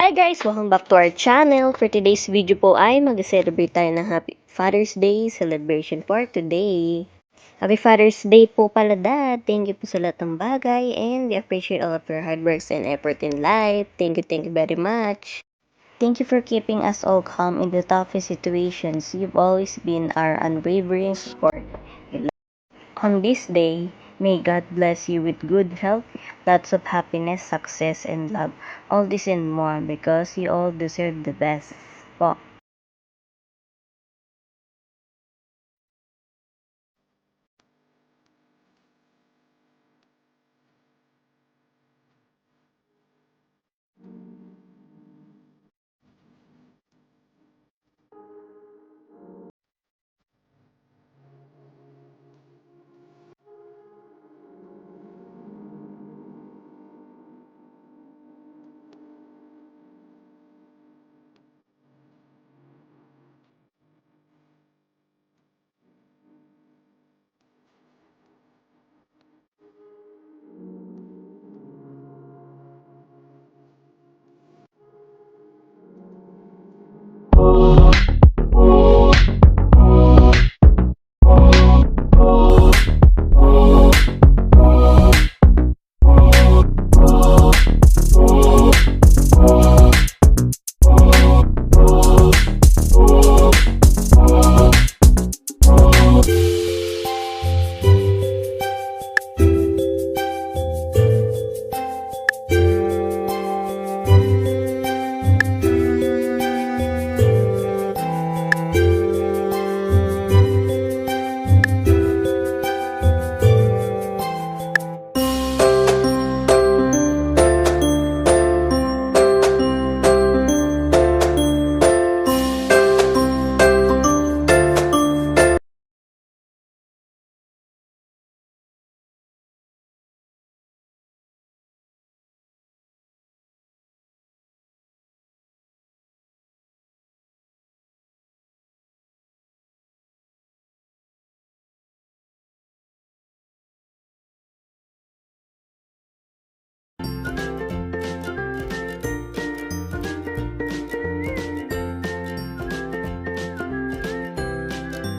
Hi guys! Welcome back to our channel. For today's video po ay mag-celebrate tayo ng Happy Father's Day celebration for today. Happy Father's Day po pala, Dad. Thank you po sa lahat ng bagay and we appreciate all of your hard works and effort in life. Thank you very much. Thank you for keeping us all calm in the toughest situations. You've always been our unwavering support. On this day, may God bless you with good health, lots of happiness, success, and love. All this and more because you all deserve the best. Po.